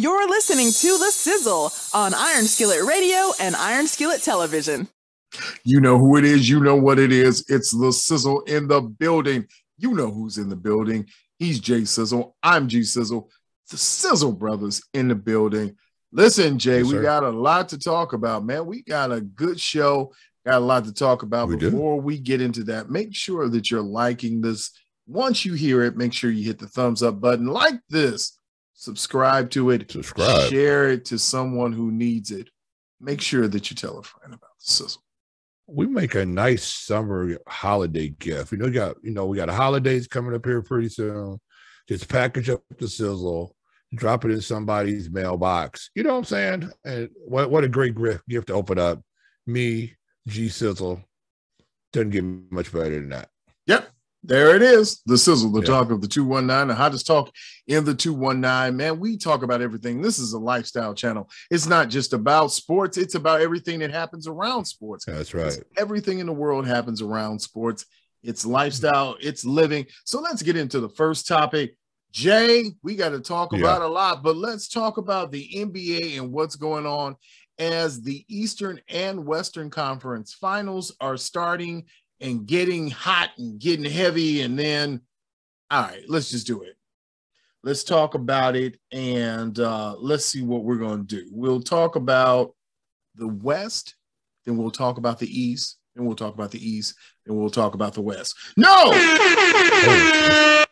You're listening to The Sizzle on Iron Skillet Radio and Iron Skillet Television. You know who it is. You know what it is. It's The Sizzle in the building. You know who's in the building. He's Jay Sizzle. I'm G Sizzle. The Sizzle brothers in the building. Listen, Jay, yes, we got a lot to talk about, man. We got a good show. Got a lot to talk about. Before we get into that, make sure that you're liking this. Once you hear it, make sure you hit the thumbs up button. Like this. Subscribe to it. Share it to someone who needs it. Make sure that you tell a friend about The Sizzle. We make a nice summer holiday gift. We got the holidays coming up here pretty soon. Just package up The Sizzle, drop it in somebody's mailbox. You know what I'm saying? And what a great gift to open up. Me, G Sizzle. Doesn't get much better than that. Yep. There it is. The Sizzle, the talk of the 219, the hottest talk in the 219. Man, we talk about everything. This is a lifestyle channel. It's not just about sports. It's about everything that happens around sports. That's right. Everything in the world happens around sports. It's lifestyle. It's living. So let's get into the first topic. Jay, we got to talk about a lot, but let's talk about the NBA and what's going on as the Eastern and Western Conference finals are starting and getting hot and getting heavy. And then, all right, let's just do it. Let's talk about it. And let's see what we're going to do. We'll talk about the West, then we'll talk about the East, then we'll talk about the East, then we'll talk about the West. No! The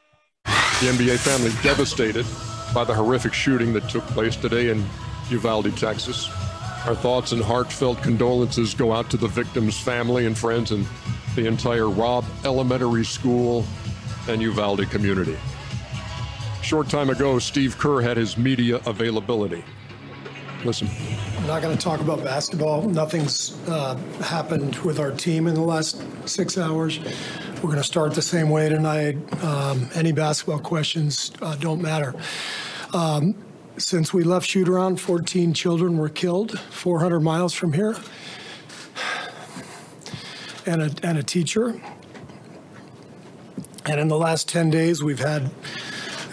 NBA family devastated by the horrific shooting that took place today in Uvalde, Texas. Our thoughts and heartfelt condolences go out to the victim's family and friends and the entire Robb Elementary School and Uvalde community. Short time ago, Steve Kerr had his media availability. Listen. I'm not going to talk about basketball. Nothing's happened with our team in the last 6 hours. We're going to start the same way tonight. Any basketball questions don't matter. Since we left shoot-around, 14 children were killed 400 miles from here, and a teacher. And in the last 10 days, we've had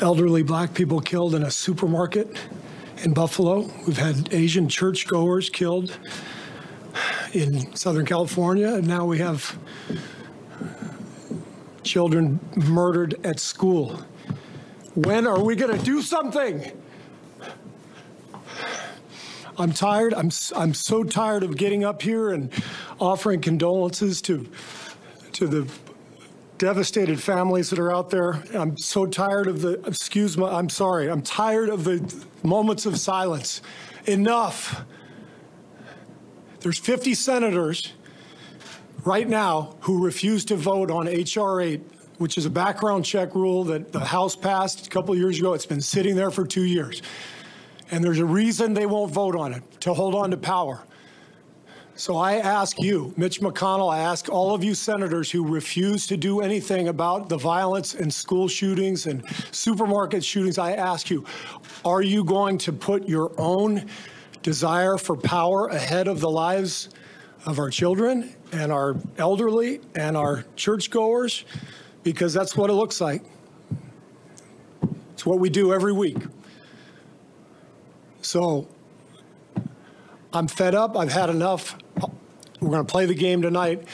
elderly black people killed in a supermarket in Buffalo. We've had Asian churchgoers killed in Southern California, and now we have children murdered at school. When are we going to do something? I'm tired. I'm so tired of getting up here and offering condolences to the devastated families that are out there. I'm so tired of I'm sorry. I'm tired of the moments of silence. Enough. There's 50 senators right now who refuse to vote on H.R. 8, which is a background check rule that the House passed a couple of years ago. It's been sitting there for 2 years. And there's a reason they won't vote on it, to hold on to power. So I ask you, Mitch McConnell, I ask all of you senators who refuse to do anything about the violence and school shootings and supermarket shootings, I ask you, are you going to put your own desire for power ahead of the lives of our children and our elderly and our churchgoers? Because that's what it looks like. It's what we do every week. So I'm fed up. I've had enough. We're going to play the game tonight,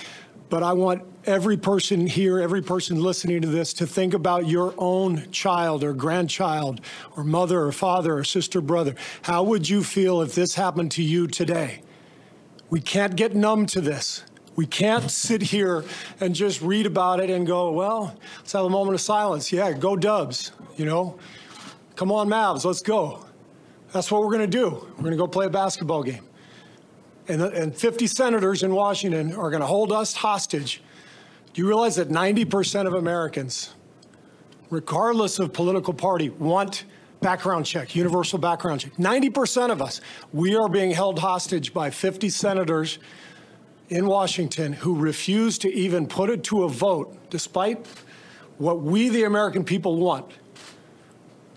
but I want every person here, every person listening to this to think about your own child or grandchild or mother or father or sister, brother. How would you feel if this happened to you today? We can't get numb to this. We can't sit here and just read about it and go, well, let's have a moment of silence. Yeah, go Dubs, you know. Come on, Mavs, let's go. That's what we're going to do. We're going to go play a basketball game. And 50 senators in Washington are going to hold us hostage. Do you realize that 90% of Americans, regardless of political party, want background check, universal background check? 90% of us, we are being held hostage by 50 senators in Washington who refuse to even put it to a vote, despite what we, the American people, want.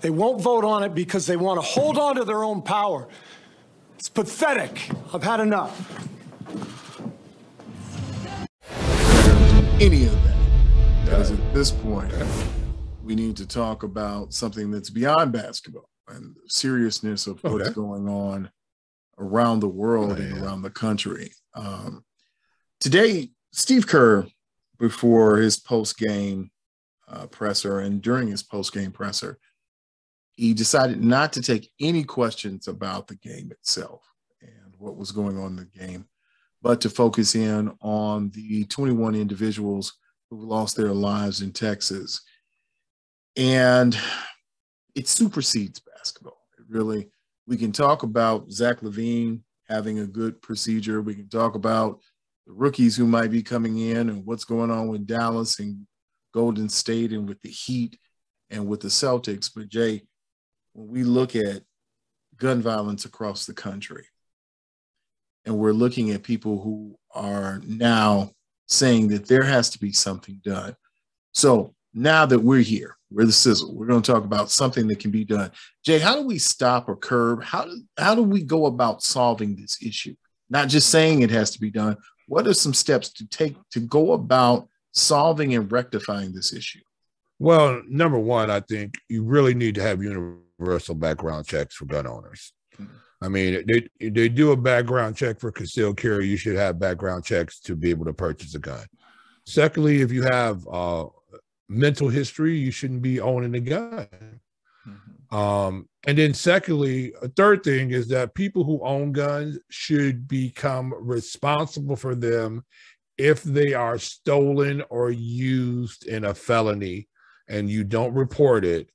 They won't vote on it because they want to hold on to their own power. It's pathetic. I've had enough. Any of that, because at this point, we need to talk about something that's beyond basketball. and the seriousness of what's going on around the world and around the country. Today, Steve Kerr, before his post-game presser and during his post-game presser, he decided not to take any questions about the game itself and what was going on in the game, but to focus in on the 21 individuals who lost their lives in Texas. And it supersedes basketball. It really, we can talk about Zach LaVine having a good procedure. We can talk about the rookies who might be coming in and what's going on with Dallas and Golden State and with the Heat and with the Celtics. But Jay, when we look at gun violence across the country, and we're looking at people who are now saying that there has to be something done. So now that we're here, we're the sizzle, we're going to talk about something that can be done. Jay, how do we stop or curb? How do we go about solving this issue? Not just saying it has to be done. What are some steps to take to go about solving and rectifying this issue? Well, number one, I think you really need to have universal background checks for gun owners. I mean, they do a background check for concealed carry. You should have background checks to be able to purchase a gun. Secondly, if you have mental history, you shouldn't be owning a gun. And then secondly, a third thing is that people who own guns should become responsible for them if they are stolen or used in a felony and you don't report it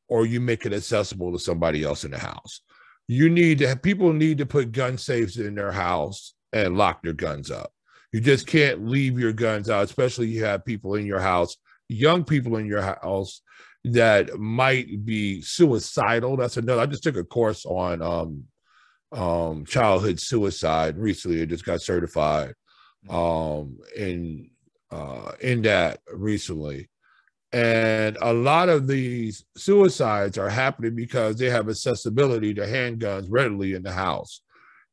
or you make it accessible to somebody else in the house. You need to have, people need to put gun safes in their house and lock their guns up. You just can't leave your guns out, especially you have people in your house, young people in your house that might be suicidal. That's another. I just took a course on childhood suicide recently. I just got certified in that recently. And a lot of these suicides are happening because they have accessibility to handguns readily in the house.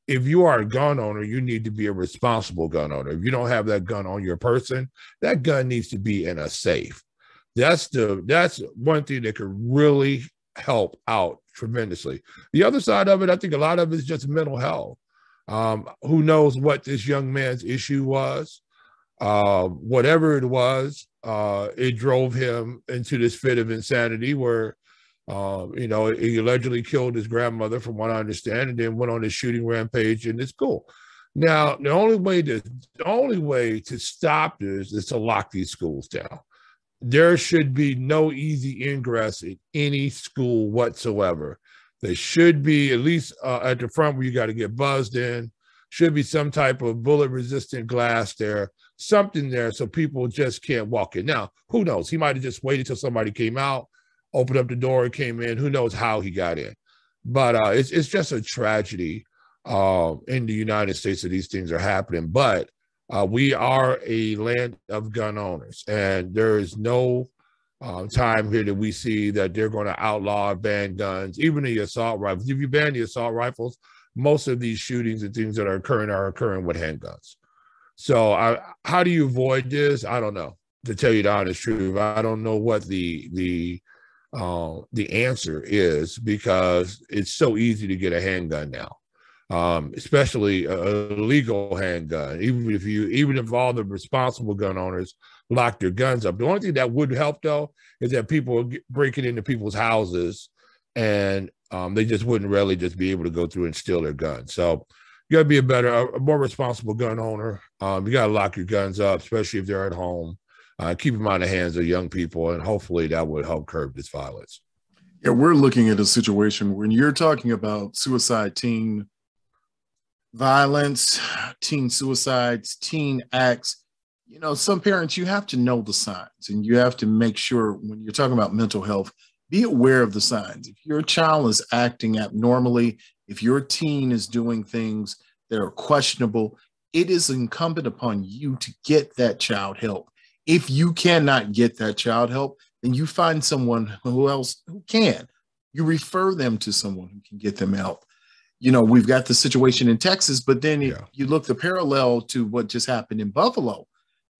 If you are a gun owner, you need to be a responsible gun owner. If you don't have that gun on your person, that gun needs to be in a safe. That's one thing that could really help out tremendously. The other side of it, I think a lot of it is just mental health. Who knows what this young man's issue was? Whatever it was, it drove him into this fit of insanity where, he allegedly killed his grandmother, from what I understand, and then went on a shooting rampage in his school. Now, the only way to stop this is to lock these schools down. There should be no easy ingress in any school whatsoever. There should be, at least at the front where you got to get buzzed in, should be some type of bullet-resistant glass there, something there so people just can't walk in. Now, who knows? He might have just waited till somebody came out, opened up the door and came in. Who knows how he got in? But it's just a tragedy in the United States that these things are happening. But we are a land of gun owners, and there is no time here that we see that they're going to outlaw or ban guns, even the assault rifles. If you ban the assault rifles, most of these shootings and things that are occurring with handguns. So how do you avoid this? I don't know, to tell you the honest truth. I don't know what the answer is, because it's so easy to get a handgun now. Especially a legal handgun, even if all the responsible gun owners lock their guns up. The only thing that would help, though, is that people are breaking into people's houses and they just wouldn't really just be able to go through and steal their guns. So you got to be a more responsible gun owner. You got to lock your guns up, especially if they're at home. Keep them out of the hands of young people, and hopefully that would help curb this violence. Yeah, we're looking at a situation when you're talking about suicide, teen violence, teen suicides, teen acts. Some parents, you have to know the signs, and you have to make sure when you're talking about mental health, be aware of the signs. If your child is acting abnormally, if your teen is doing things that are questionable, it is incumbent upon you to get that child help. If you cannot get that child help, then you find someone who can. You refer them to someone who can get them help. We've got the situation in Texas, but then you look the parallel to what just happened in Buffalo.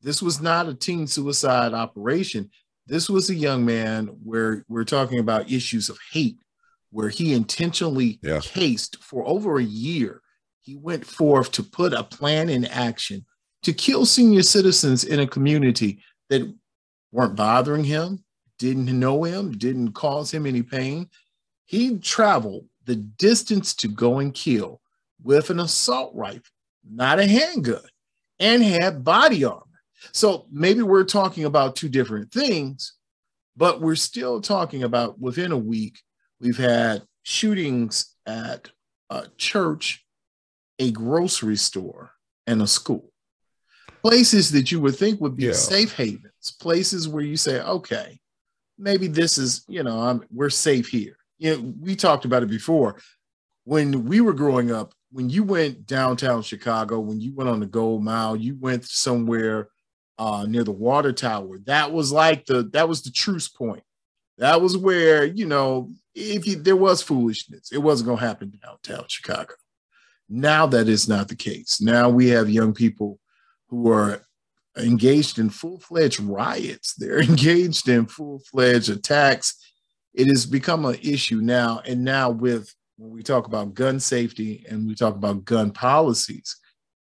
This was not a teen suicide operation. This was a young man where we're talking about issues of hate, where he intentionally cased for over a year. He went forth to put a plan in action to kill senior citizens in a community that weren't bothering him, didn't know him, didn't cause him any pain. He traveled the distance to go and kill with an assault rifle, not a handgun, and had body armor. So maybe we're talking about two different things, but we're still talking about within a week, we've had shootings at a church, a grocery store, and a school. Places that you would think would be safe havens, places where you say, okay, maybe this is, we're safe here. We talked about it before. When we were growing up, when you went downtown Chicago, when you went on the Gold Mile, you went somewhere near the water tower. That was the truce point. That was where, there was foolishness, it wasn't going to happen downtown Chicago. Now that is not the case. Now we have young people who are engaged in full-fledged riots. They're engaged in full-fledged attacks. It has become an issue now. And now when we talk about gun safety and we talk about gun policies,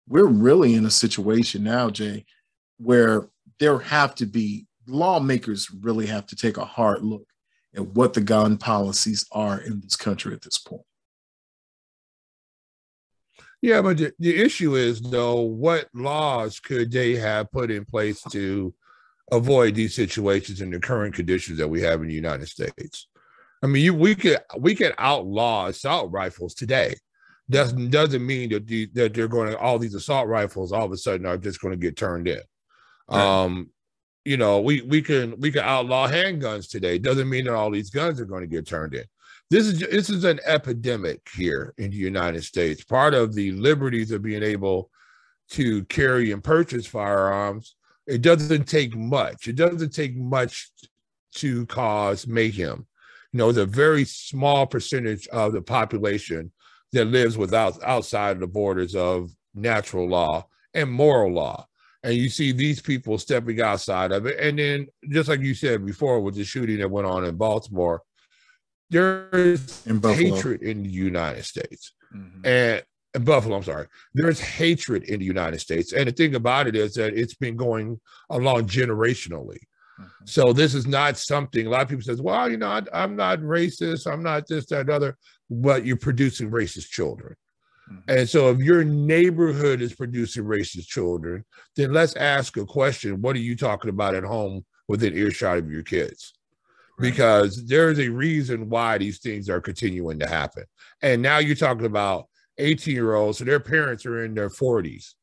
we're really in a situation now, Jay, where lawmakers really have to take a hard look at what the gun policies are in this country at this point. Yeah, but the issue is, though, what laws could they have put in place to avoid these situations in the current conditions that we have in the United States? I mean, we could outlaw assault rifles today. Doesn't mean that they're going to, all these assault rifles all of a sudden are just going to get turned in. Right. We can outlaw handguns today. Doesn't mean that all these guns are going to get turned in. This is an epidemic here in the United States. Part of the liberties of being able to carry and purchase firearms, it doesn't take much. It doesn't take much to cause mayhem. It's a very small percentage of the population that lives outside of the borders of natural law and moral law. And you see these people stepping outside of it. And then, just like you said before with the shooting that went on in Baltimore, there's hatred in the United States. Mm-hmm. And in Buffalo, I'm sorry. There's hatred in the United States. And the thing about it is that it's been going along generationally. Mm-hmm. So this is not something, a lot of people say, well, I'm not racist. I'm not this, that, other, but you're producing racist children. Mm-hmm. And so if your neighborhood is producing racist children, then let's ask a question. What are you talking about at home within earshot of your kids? Because there's a reason why these things are continuing to happen. And now you're talking about 18-year-olds, so their parents are in their 40s.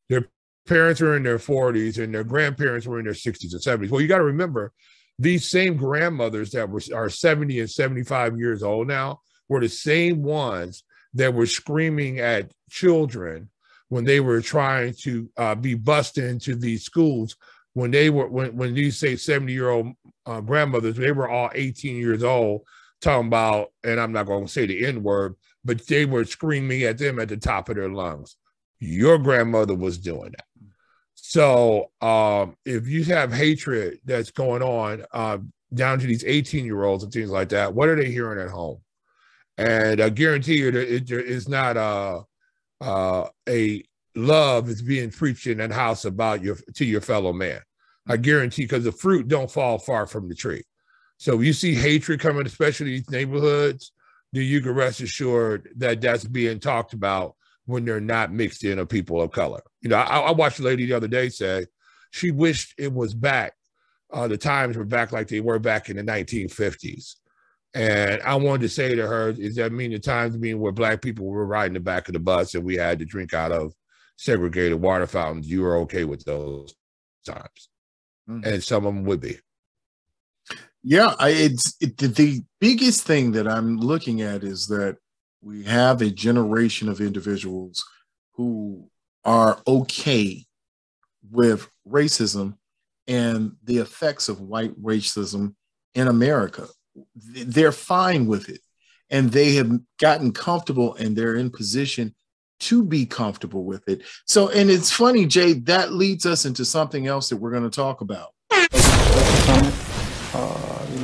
Their parents are in their 40s and their grandparents were in their 60s and 70s. Well, you got to remember, these same grandmothers that are 70 and 75 years old now were the same ones that were screaming at children when they were trying to be bussed into these schools. When these say 70-year-old grandmothers, they were all 18 years old, talking about, and I'm not going to say the N-word, but they were screaming at them at the top of their lungs. Your grandmother was doing that. So if you have hatred that's going on down to these 18-year-olds and things like that, what are they hearing at home? And I guarantee you that it is not a love is being preached in that house about to your fellow man. I guarantee, because the fruit don't fall far from the tree. So if you see hatred coming, especially these neighborhoods, then you can rest assured that that's being talked about when they're not mixed in of people of color. I watched a lady the other day say she wished it was back. The times were back like they were back in the 1950s. And I wanted to say to her, does that mean the times mean where Black people were riding the back of the bus and we had to drink out of segregated water fountains? You were okay with those times? Mm-hmm. And some of them would be. Yeah, the biggest thing that I'm looking at is that we have a generation of individuals who are okay with racism and the effects of white racism in America. They're fine with it, and they have gotten comfortable, and they're in position to be comfortable with it. So, and it's funny, Jay, that leads us into something else that we're going to talk about.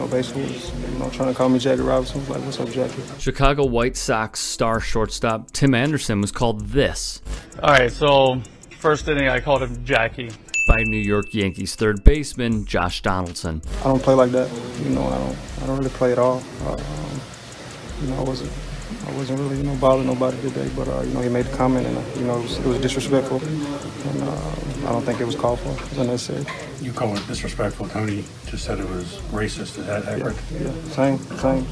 Basically was, trying to call me Jackie Robinson. Like, what's up, Jackie? Chicago White Sox star shortstop Tim Anderson was called this. All right, so first inning I called him Jackie. By New York Yankees third baseman Josh Donaldson. I don't play like that. I don't really play at all. I wasn't really, bothering nobody today, but, he made the comment and, it was disrespectful, and I don't think it was called for. It was unnecessary. You call it disrespectful. Tony just said it was racist. Is that accurate? Yeah. Same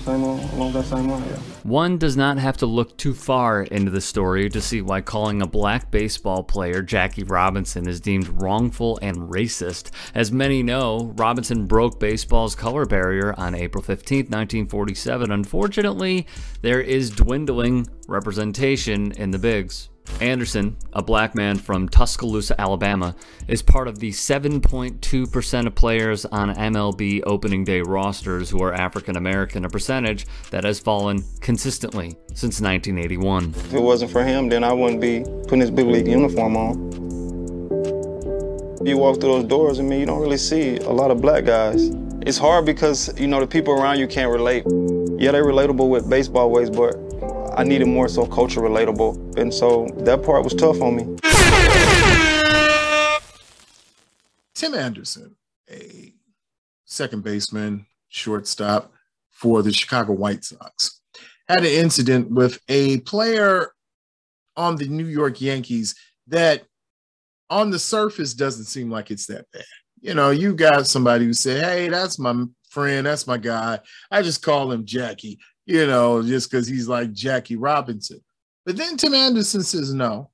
along that same line, yeah. One does not have to look too far into the story to see why calling a black baseball player Jackie Robinson is deemed wrongful and racist. As many know, Robinson broke baseball's color barrier on April 15, 1947. Unfortunately, there is dwindling representation in the bigs. Anderson, a black man from Tuscaloosa, Alabama, is part of the 7.2% of players on MLB opening day rosters who are African American, a percentage that has fallen consistently since 1981. If it wasn't for him, then I wouldn't be putting this big league uniform on. You walk through those doors, you don't really see a lot of black guys. It's hard because, the people around you can't relate. Yeah, they're relatable with baseball ways, but I needed more so culture relatable, and so that part was tough on me. Tim Anderson, a second baseman, shortstop for the Chicago White Sox, had an incident with a player on the New York Yankees that on the surface doesn't seem like it's that bad. You got somebody who said, hey, that's my friend, that's my guy. I just call him Jackie. Just because he's like Jackie Robinson. But then Tim Anderson says, no,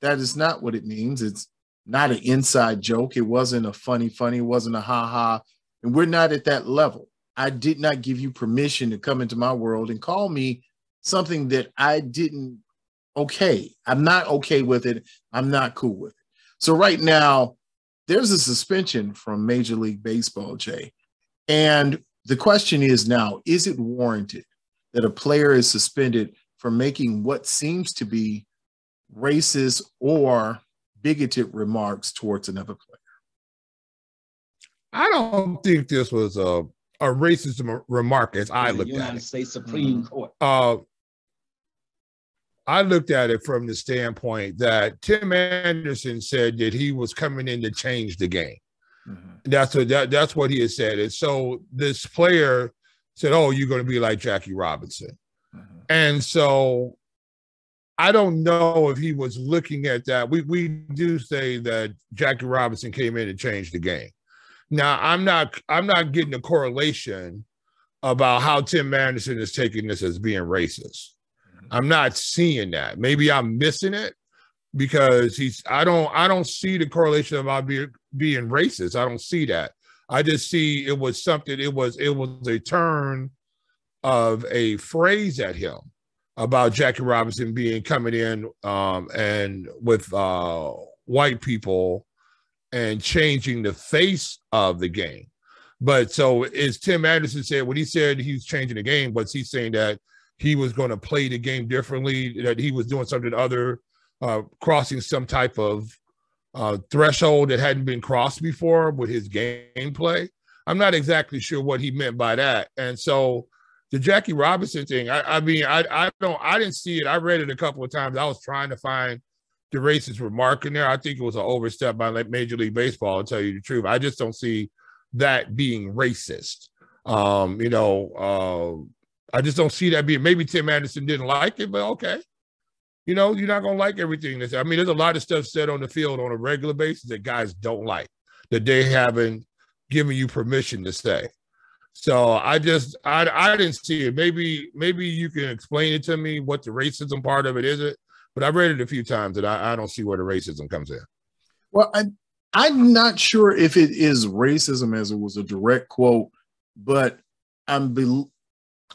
that is not what it means. It's not an inside joke. It wasn't a funny, it wasn't a ha-ha. And we're not at that level. I did not give you permission to come into my world and call me something that I didn't okay. I'm not okay with it. I'm not cool with it. So right now, there's a suspension from Major League Baseball, Jay. And the question is now, is it warranted that a player is suspended for making what seems to be racist or bigoted remarks towards another player? I don't think this was a racist remark as I looked at it. United States Supreme Court. I looked at it from the standpoint that Tim Anderson said that he was coming in to change the game. Mm-hmm. That's what he had said. And so this player said, oh, you're going to be like Jackie Robinson. Mm-hmm. And so I don't know if he was looking at that. We do say that Jackie Robinson came in and changed the game. Now, I'm not getting a correlation about how Tim Anderson is taking this as being racist. Mm-hmm. I'm not seeing that. Maybe I'm missing it because I don't see the correlation about being racist. I don't see that. I just see it was something, it was a turn of a phrase at him about Jackie Robinson coming in and with white people and changing the face of the game. But so as Tim Anderson said, when he said he was changing the game, was he saying that he was going to play the game differently, that he was doing something other, crossing some type of threshold that hadn't been crossed before with his gameplay? I'm not exactly sure what he meant by that. And so the Jackie Robinson thing, I didn't see it. I read it a couple of times. I was trying to find the racist remark in there. I think it was an overstep by Major League Baseball, to tell you the truth. I just don't see that being racist. I just don't see that being, maybe Tim Anderson didn't like it, but okay. You're not going to like everything. There's a lot of stuff said on the field on a regular basis that guys don't like, that they haven't given you permission to say. So I didn't see it. Maybe you can explain it to me what the racism part of it is, but I've read it a few times and I don't see where the racism comes in. Well, I'm not sure if it is racism as it was a direct quote, but I'm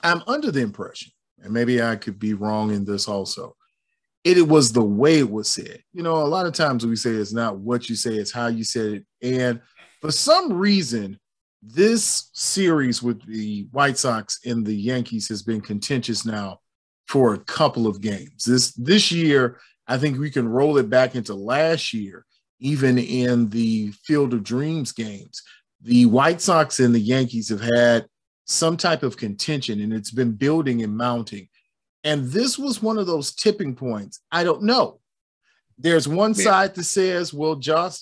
under the impression, and maybe I could be wrong in this also, it was the way it was said. A lot of times we say it's not what you say, it's how you said it. And for some reason, this series with the White Sox and the Yankees has been contentious now for a couple of games. This year, I think we can roll it back into last year, even in the Field of Dreams games. the White Sox and the Yankees have had some type of contention, and it's been building and mounting. And this was one of those tipping points. I don't know. There's one side that says, well, Josh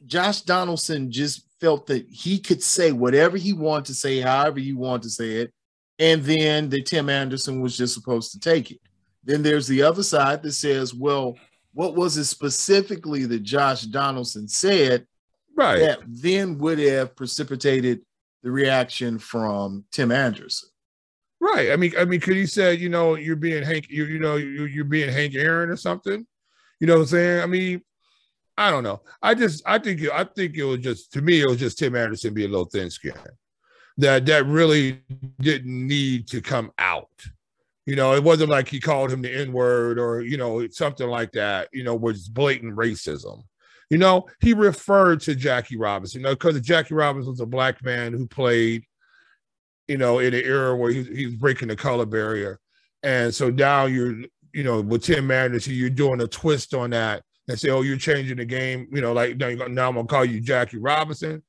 Donaldson just felt that he could say whatever he wanted to say, however he wanted to say it, and then that Tim Anderson was just supposed to take it. Then there's the other side that says, well, what was it specifically that Josh Donaldson said that then would have precipitated the reaction from Tim Anderson? Right. I mean, could he say, you're being you're being Hank Aaron or something? You know what I'm saying? I mean, I don't know. I think it was just, to me, it was just Tim Anderson being a little thin-skinned. That really didn't need to come out. It wasn't like he called him the N-word or, something like that, was blatant racism. He referred to Jackie Robinson, because Jackie Robinson was a black man who played, in an era where he was breaking the color barrier. And so now you're, with Tim Anderson, you're doing a twist on that and say, oh, you're changing the game, like now I'm going to call you Jackie Robinson.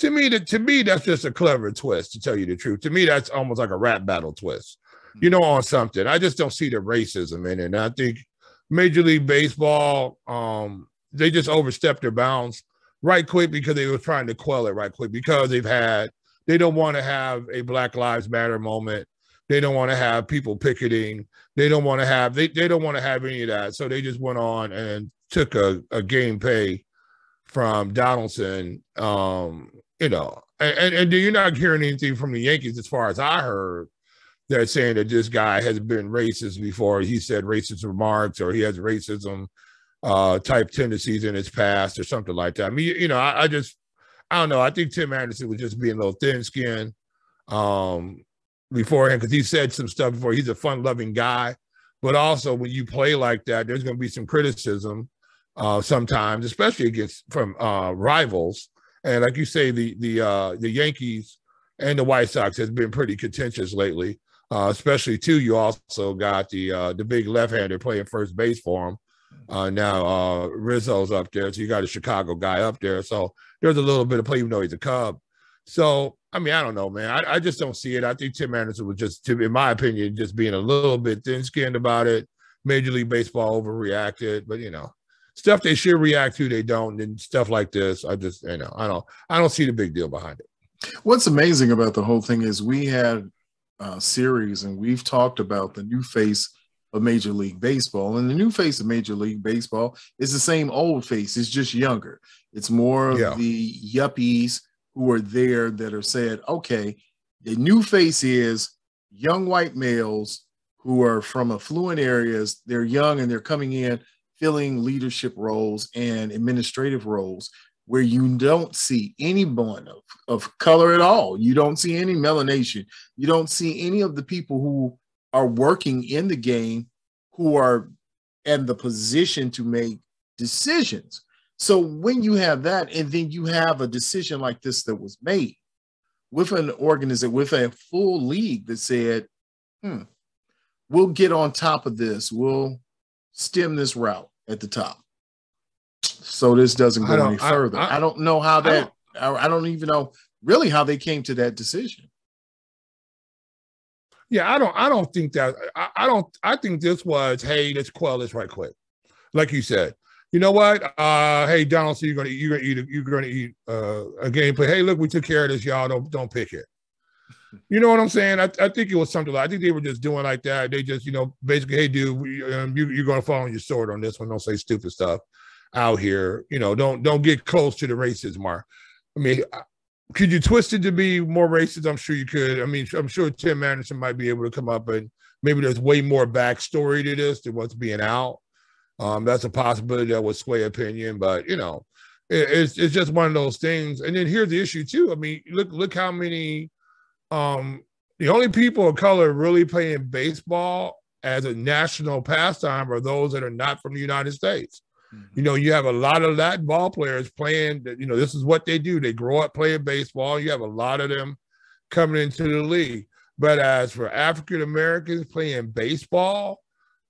To me, that's just a clever twist, to tell you the truth. To me, that's almost like a rap battle twist, on something. I just don't see the racism in it. And I think Major League Baseball, they just overstepped their bounds right quick because they were trying to quell it right quick because they don't want to have a Black Lives Matter moment. They don't want to have people picketing. They don't want to have, they don't want to have any of that. So they just went on and took a game pay from Donaldson, and you're not hearing anything from the Yankees as far as I heard. They're saying that this guy has been racist before. He said racist remarks or he has racism type tendencies in his past or something like that. I mean, I don't know. I think Tim Anderson was just being a little thin-skinned beforehand because he said some stuff before. He's a fun-loving guy. But also when you play like that, there's going to be some criticism sometimes, especially from rivals. And like you say, the Yankees and the White Sox has been pretty contentious lately, especially too. You also got the big left-hander playing first base for him. Now Rizzo's up there, so you got a Chicago guy up there. So there's a little bit of play, even though he's a Cub. So, I mean, I don't know, man. I just don't see it. I think Tim Anderson was just, in my opinion, just being a little bit thin-skinned about it. Major League Baseball overreacted, but stuff they should react to, they don't, and stuff like this, I just, I don't see the big deal behind it. What's amazing about the whole thing is we had a series, and we've talked about the new face of Major League Baseball, and the new face of Major League Baseball is the same old face. It's just younger. It's more of the yuppies who are there that are said, okay, the new face is young white males who are from affluent areas. They're young and they're coming in filling leadership roles and administrative roles where you don't see anyone of color at all. You don't see any melanation. You don't see any of the people who are working in the game who are in the position to make decisions. So when you have that, and then you have a decision like this that was made with an organization, with a full league that said, we'll get on top of this. We'll stem this route at the top. So this doesn't go any further. I don't know how that, I don't even know really how they came to that decision. Yeah, I don't think that, I think this was, hey, let's quell this right quick. Like you said, you know what? Hey, Donaldson, you're gonna eat a gameplay. Hey, look, we took care of this, y'all. Don't pick it. You know what I'm saying? I think it was something like, I think they were just doing like that. They just, basically, hey, dude, you're gonna fall on your sword on this one. Don't say stupid stuff out here. Don't get close to the racist mark. I mean, could you twist it to be more racist? I'm sure you could. I mean, I'm sure Tim Anderson might be able to come up and maybe there's way more backstory to this than what's being out. That's a possibility that would sway opinion, but it's just one of those things. And then here's the issue too. I mean, look how many the only people of color really playing baseball as a national pastime are those that are not from the United States. Mm-hmm. You have a lot of Latin ball players playing that, this is what they do. They grow up playing baseball. You have a lot of them coming into the league. But as for African Americans playing baseball,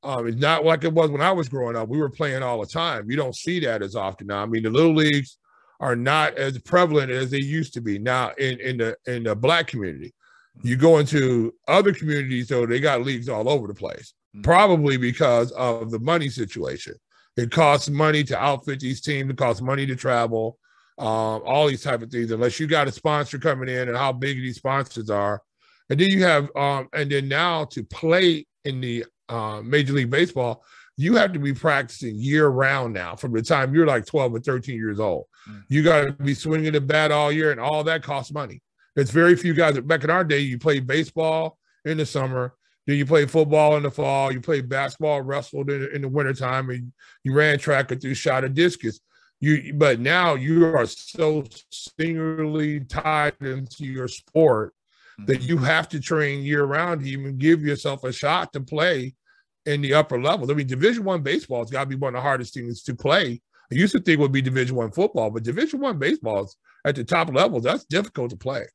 it's not like it was when I was growing up. We were playing all the time. You don't see that as often now. I mean, the little leagues are not as prevalent as they used to be now in the Black community. You go into other communities, though, they got leagues all over the place, probably because of the money situation. It costs money to outfit these teams. It costs money to travel, all these type of things, unless you got a sponsor coming in and how big these sponsors are. And then you have, and then now to play in the Major League Baseball, you have to be practicing year round now from the time you're like 12 or 13 years old. You got to be swinging the bat all year, and all that costs money. There's very few guys. Back in our day, you played baseball in the summer, then you played football in the fall, you played basketball, wrestled in the wintertime, and you ran track or threw shot a discus. But now you are so singularly tied into your sport that you have to train year round to even give yourself a shot to play in the upper levels. I mean, Division I baseball has got to be one of the hardest things to play. I used to think it would be Division I football, but Division I baseball is at the top levels. That's difficult to play,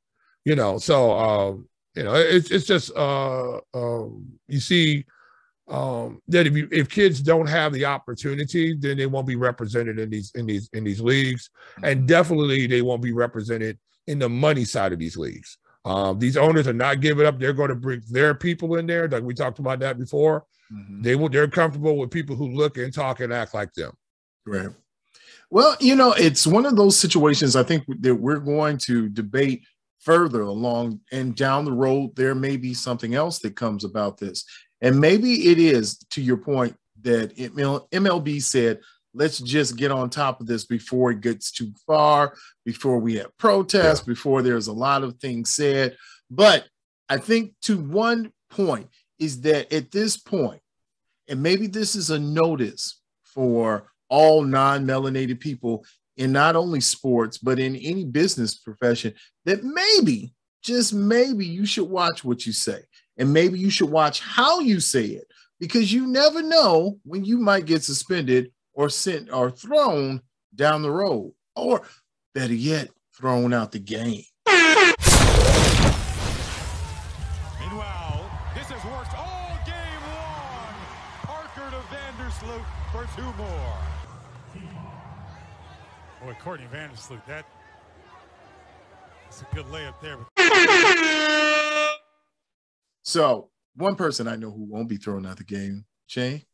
So, it's just you see that if kids don't have the opportunity, then they won't be represented in these leagues, and definitely they won't be represented in the money side of these leagues. These owners are not giving up. They're going to bring their people in there. Like we talked about that before. They're comfortable with people who look and talk and act like them. Right. Well, it's one of those situations I think that we're going to debate further along, and down the road, there may be something else that comes about this. And maybe it is, to your point, that MLB said, let's just get on top of this before it gets too far, before we have protests, before there's a lot of things said. But I think to one point is that at this point, and maybe this is a notice for all non-melanated people in not only sports, but in any business profession, that maybe, just maybe, you should watch what you say. And maybe you should watch how you say it, because you never know when you might get suspended or sent or thrown down the road, or better yet, thrown out the game. Meanwhile, this has worked all game long. Parker to Vandersloot for 2 more. Boy, Courtney Vandersloot, that's a good layup there. So one person I know who won't be thrown out the game, Jay,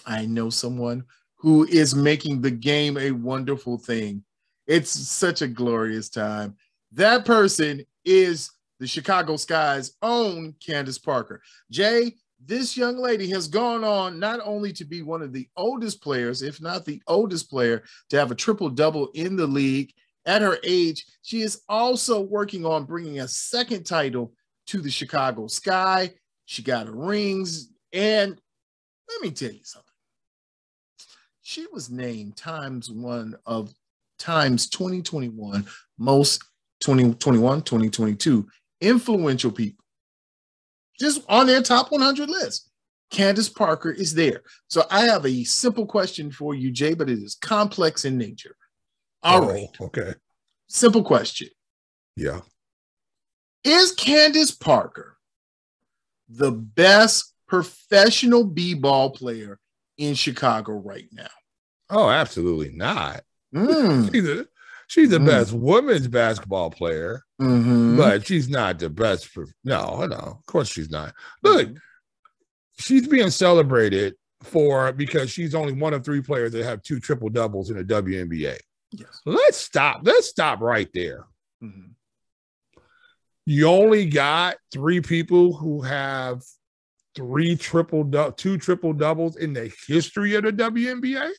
I know someone who is making the game a wonderful thing. It's such a glorious time. That person is the Chicago Sky's own Candace Parker. Jay, this young lady has gone on not only to be one of the oldest players, if not the oldest player, to have a triple-double in the league. At her age, she is also working on bringing a second title to the Chicago Sky. She got her rings, and let me tell you something. She was named Times 2021 most 2022 influential people, just on their top 100 list. Candace Parker is there. So I have a simple question for you, Jay, but it is complex in nature. All right. Okay. Simple question. Yeah. Is Candace Parker the best professional b-ball player in Chicago right now? Oh, absolutely not. She's the best women's basketball player, but she's not the best. No, of course she's not. Look, she's being celebrated because she's only one of 3 players that have 2 triple doubles in the WNBA. Yes. Let's stop right there. You only got 3 people who have 2 triple doubles in the history of the WNBA.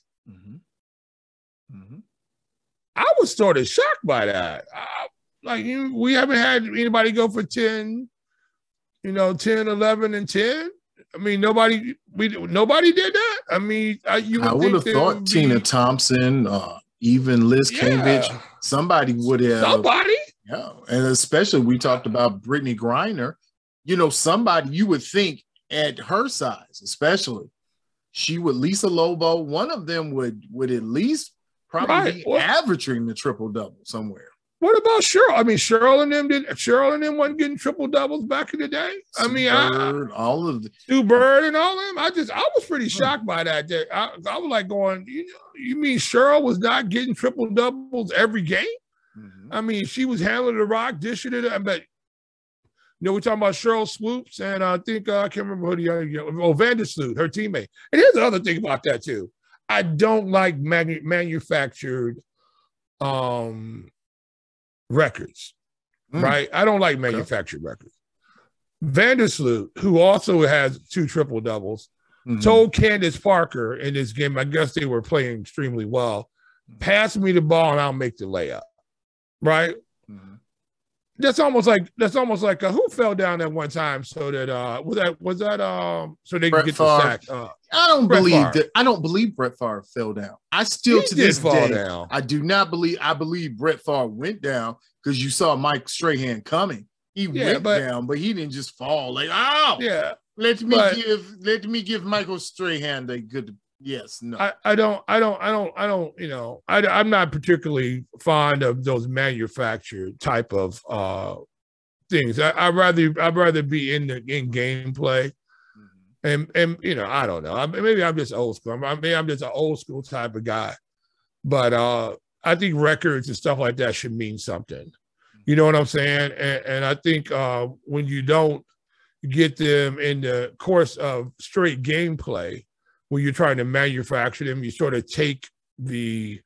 I was sort of shocked by that. We haven't had anybody go for 10, 10, 11, and 10. I mean, nobody did that. I mean, I would have thought Tina Thompson, even Liz Cambridge, somebody would have. Somebody? Yeah, and especially we talked about Brittany Griner. Somebody you would think at her size, especially, she would, Lisa Lobo, one of them would at least probably be averaging the triple-double somewhere. What about Cheryl? I mean, Cheryl and them wasn't getting triple doubles back in the day. I mean, all of the Sue Bird and all of them. I was pretty shocked by that. I was like going, you mean Cheryl was not getting triple doubles every game? Mm-hmm. I mean, she was handling the rock, dishing it. But we're talking about Cheryl Swoops, and I think I can't remember who the other Vandersloot, her teammate. And here's the other thing about that too. I don't like manufactured records, right? I don't like manufactured records. Vandersloot, who also has 2 triple doubles, told Candace Parker in this game, I guess they were playing extremely well, pass me the ball and I'll make the layup, right? That's almost like who fell down at one time so that so they could get the sack. I don't believe Brett Favre fell down. I still to this day I do not believe. I believe Brett Favre went down because you saw Mike Strahan coming. He went down, but he didn't just fall. Like, let me give Michael Strahan a good. Yes, no. I'm not particularly fond of those manufactured type of things. I'd rather be in gameplay, and I don't know. Maybe I'm just old school. I'm just an old school type of guy, but I think records and stuff like that should mean something. You know what I'm saying? And I think when you don't get them in the course of straight gameplay, when you're trying to manufacture them, you sort of take the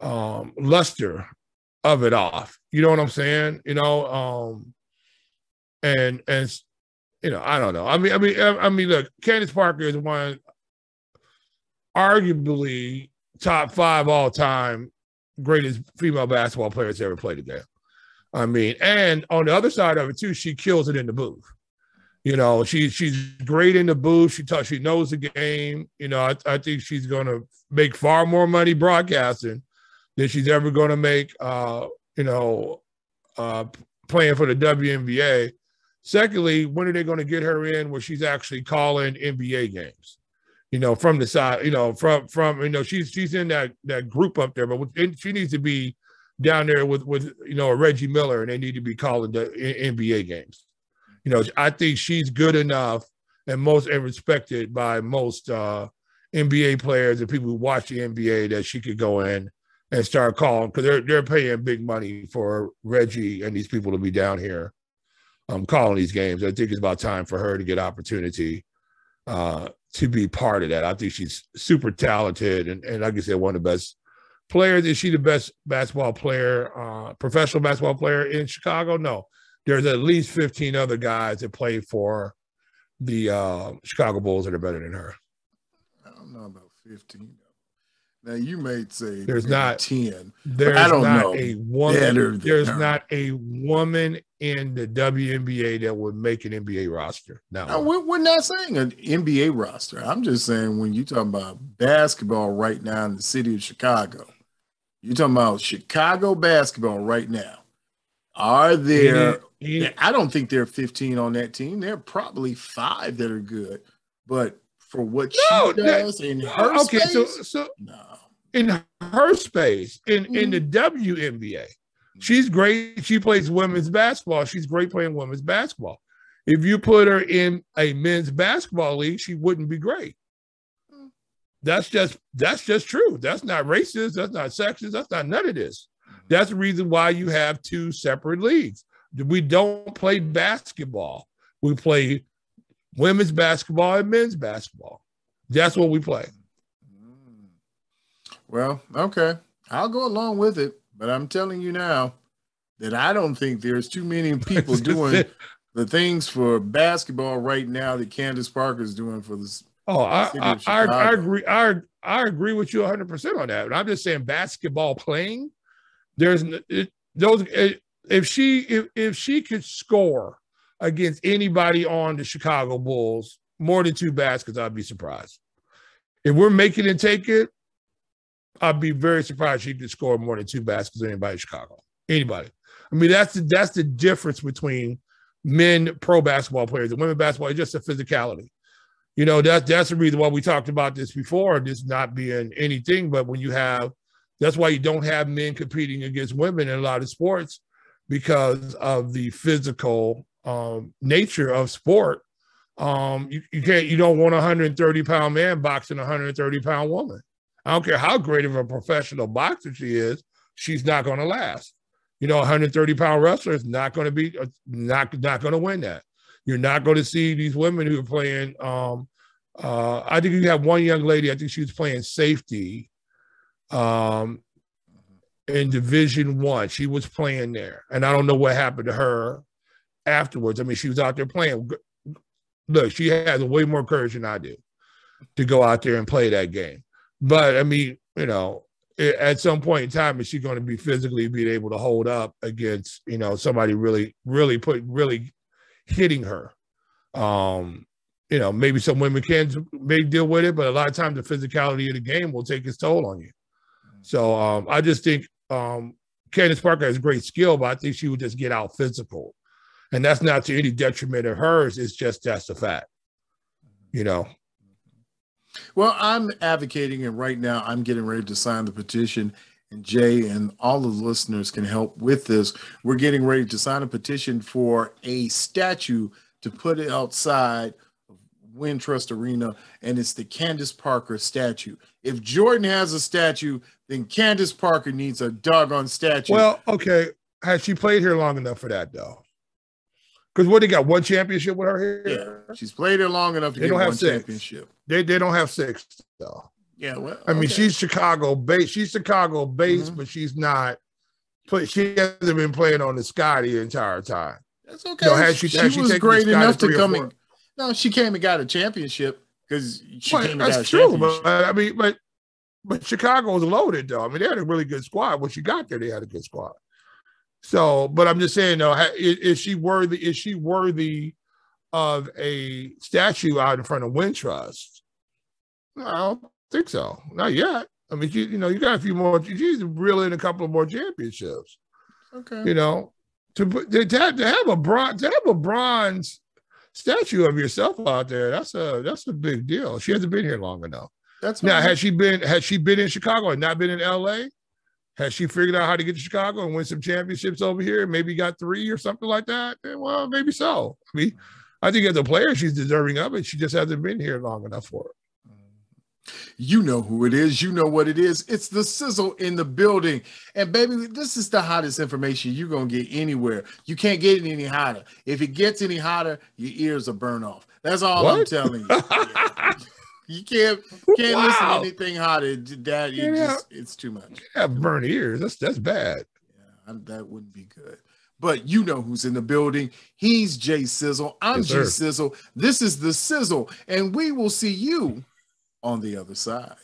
luster of it off. You know what I'm saying? And I don't know. I mean, look, Candace Parker is one, arguably top 5 all-time greatest female basketball players ever played the game. I mean, and on the other side of it too, she kills it in the booth. She's great in the booth. She knows the game. I think she's going to make far more money broadcasting than she's ever going to make, playing for the WNBA. Secondly, when are they going to get her in where she's actually calling NBA games? From the side, she's in that group up there, but she needs to be down there with a Reggie Miller, and they need to be calling the NBA games. I think she's good enough and respected by most NBA players and people who watch the NBA that she could go in and start calling, because they're paying big money for Reggie and these people to be down here calling these games. I think it's about time for her to get opportunity to be part of that. I think she's super talented and like I said, one of the best players. Is she the best basketball player, professional basketball player in Chicago? No. There's at least 15 other guys that play for the Chicago Bulls that are better than her. I don't know about 15. Now you may say there's not 10. There's I don't not know. A woman. There's not a woman in the WNBA that would make an NBA roster. No, we're not saying an NBA roster. I'm just saying when you talking about basketball right now in the city of Chicago, you're talking about Chicago basketball right now. Are there? I don't think there are 15 on that team. There are probably 5 that are good, but for what she does in her space, so in her space, in the WNBA, she's great. She plays women's basketball. She's great playing women's basketball. If you put her in a men's basketball league, she wouldn't be great. That's just true. That's not racist. That's not sexist. That's not none of this. That's the reason why you have 2 separate leagues. We don't play basketball. We play women's basketball and men's basketball. That's what we play. Well, okay. I'll go along with it, but I'm telling you now that I don't think there's too many people doing the things for basketball right now that Candace Parker is doing for this. I agree. I agree with you 100% on that. But I'm just saying basketball playing. If she could score against anybody on the Chicago Bulls more than 2 baskets, I'd be surprised. If we're making it take it, I'd be very surprised she could score more than 2 baskets than anybody in Chicago. Anybody. I mean, that's the difference between men pro basketball players and women basketball. It's just a physicality. That's the reason why we talked about this before, this not being anything, but when you have That's why you don't have men competing against women in a lot of sports, because of the physical nature of sport. You don't want a 130-pound man boxing a 130-pound woman. I don't care how great of a professional boxer she is, she's not going to last. A 130-pound wrestler is not going to be not going to win that. You're not going to see these women who are playing. I think you have one young lady. I think she was playing safety in Division I. She was playing there, and I don't know what happened to her afterwards. I mean, she was out there playing. Look, she has way more courage than I do to go out there and play that game. But I mean, at some point in time, is she going to be physically being able to hold up against, somebody really hitting her? Maybe some women may deal with it, but a lot of times the physicality of the game will take its toll on you. So I just think Candace Parker has great skill, but I think she would just get out physical. And that's not to any detriment of hers. It's just that's the fact, Well, I'm advocating, and right now I'm getting ready to sign the petition, and Jay and all the listeners can help with this. We're getting ready to sign a petition for a statue to put it outside of Wintrust Arena, and it's the Candace Parker statue. If Jordan has a statue, then Candace Parker needs a doggone statue. Well, okay. Has she played here long enough for that, though? Because they got one championship with her here? Yeah, she's played here long enough to get one championship. They don't have 6, though. Yeah, well, I mean, she's Chicago-based. She's Chicago-based, but she's not. She hasn't been playing on the sky the entire time. That's okay. She was great enough to come in. No, she came and got a championship because she came and got a championship. But I mean, but Chicago was loaded, though. I mean, they had a really good squad. When she got there, they had a good squad. So, but I'm just saying, though, is she worthy? Is she worthy of a statue out in front of Wintrust? No, I don't think so. Not yet. I mean, you got a few more. She's reeling a couple of more championships. Okay. To have a bronze statue of yourself out there, that's a big deal. She hasn't been here long enough. Has she been in Chicago and not been in LA? Has she figured out how to get to Chicago and win some championships over here? Maybe got 3 or something like that? Well, maybe so. I mean, I think as a player, she's deserving of it. She just hasn't been here long enough for it. You know who it is. You know what it is. It's the sizzle in the building. And baby, this is the hottest information you're going to get anywhere. You can't get it any hotter. If it gets any hotter, your ears will burn off. That's all I'm telling you. Yeah. You can't listen to anything hotter. That it's too much. Have burnt ears. That's bad. Yeah, that wouldn't be good. But you know who's in the building. He's Jay Sizzle. I'm G Sizzle. This is the Sizzle, and we will see you on the other side.